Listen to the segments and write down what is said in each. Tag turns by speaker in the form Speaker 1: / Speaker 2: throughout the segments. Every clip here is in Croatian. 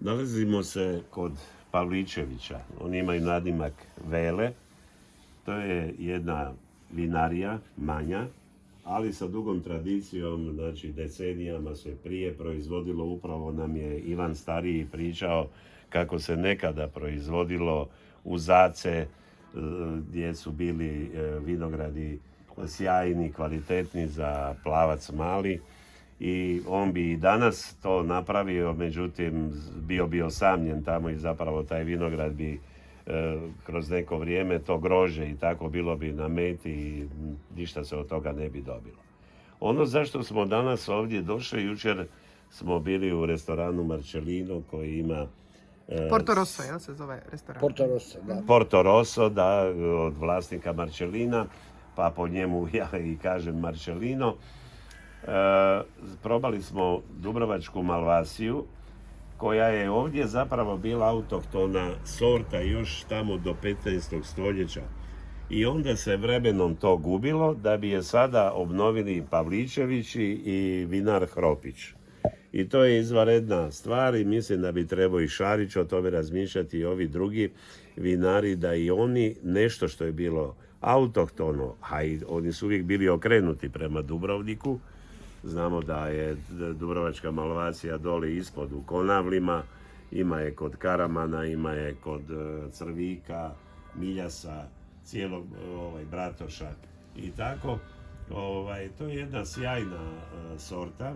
Speaker 1: Nalazimo se kod Pavličevića. Oni imaju nadimak Vele. To je jedna vinarija, manja, ali sa dugom tradicijom, znači decenijama se prije proizvodilo, upravo nam je Ivan Stariji pričao kako se nekada proizvodilo u Zace, gdje su bili vinogradi sjajni, kvalitetni za plavac mali. I on bi i danas to napravio, međutim bio bi osamljen tamo i zapravo taj vinograd bi kroz neko vrijeme to grožđe i tako bilo bi na meti i ništa se od toga ne bi dobilo. Ono zašto smo danas ovdje došli, jučer smo bili u restoranu Marcellino koji ima
Speaker 2: Porto Rosso, jel se zove restoran?
Speaker 1: Porto Rosso, da, od vlasnika Marcellina, pa po njemu ja i kažem Marcellino. Probali smo dubrovačku malvasiju, koja je ovdje zapravo bila autohtona sorta još tamo do 15. stoljeća. I onda se vremenom to gubilo, da bi je sada obnovili Pavličevići i vinar Hropić. I to je izvanredna stvar i mislim da bi trebao i Šarić o tome razmišljati i ovi drugi vinari, da i oni nešto što je bilo autohtono, a i oni su uvijek bili okrenuti prema Dubrovniku. Znamo da je dubrovačka malvacija dole ispod u Konavlima, ima je kod Karamana, ima je kod Crvika, Miljasa, cijelog Bratoša i tako. To je jedna sjajna sorta.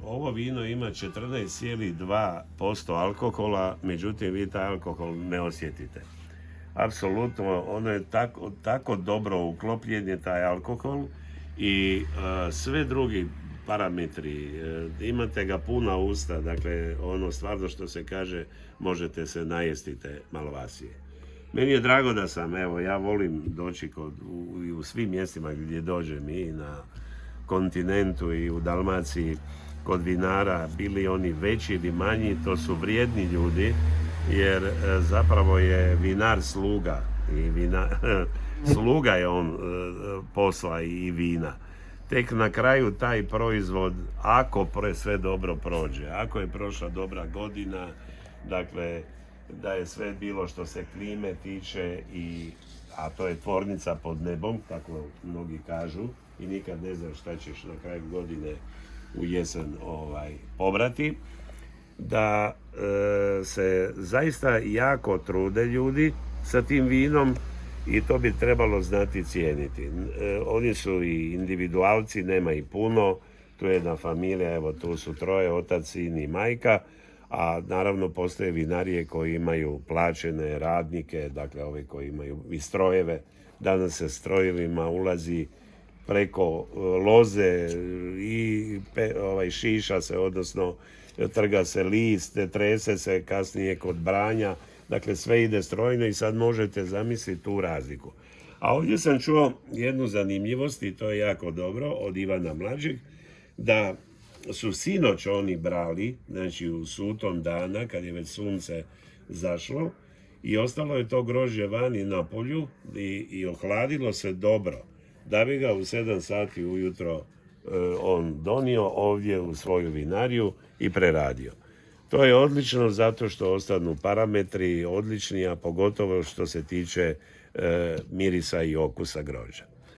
Speaker 1: Ovo vino ima 14,2% alkohola, međutim vi taj alkohol ne osjetite. Apsolutno, ono je tako dobro uklopljen je taj alkohol i sve drugi parametri, imate ga puna usta, dakle ono stvarno što se kaže, možete se najesti te malvasije. Meni je drago da sam, evo, ja volim doći u svim mjestima gdje dođem i na kontinentu i u Dalmaciji kod vinara, bili oni veći ili manji, to su vrijedni ljudi, jer zapravo je vinar sluga i sluga je on posla i vina. Tek na kraju taj proizvod, ako sve dobro prođe, ako je prošla dobra godina, dakle da je sve bilo što se klime tiče, a to je tvornica pod nebom, tako mnogi kažu, i nikad ne znaš šta ćeš na kraju godine u jesen pobrati, da se zaista jako trude ljudi sa tim vinom i to bi trebalo znati cijeniti. Oni su i individualci, nema i puno, tu je jedna familija, evo tu su troje, otac, sin i majka, a naravno postoje vinarije koji imaju plaćene radnike, dakle ove koji imaju i strojeve. Danas se strojevima ulazi preko loze i šiša se, odnosno trga se list, trese se kasnije kod branja, dakle sve ide strojno i sad možete zamisliti tu razliku. A ovdje sam čuo jednu zanimljivost i to je jako dobro od Ivana Mlađeg, da su sinoć oni brali, znači u sutom dana kad je već sunce zašlo i ostalo je to grožđe vani na polju i ohladilo se dobro, da bi ga u 7 sati ujutro on donio ovdje u svoju vinariju i preradio. To je odlično zato što ostanu parametri odlični, a pogotovo što se tiče mirisa i okusa grožđa.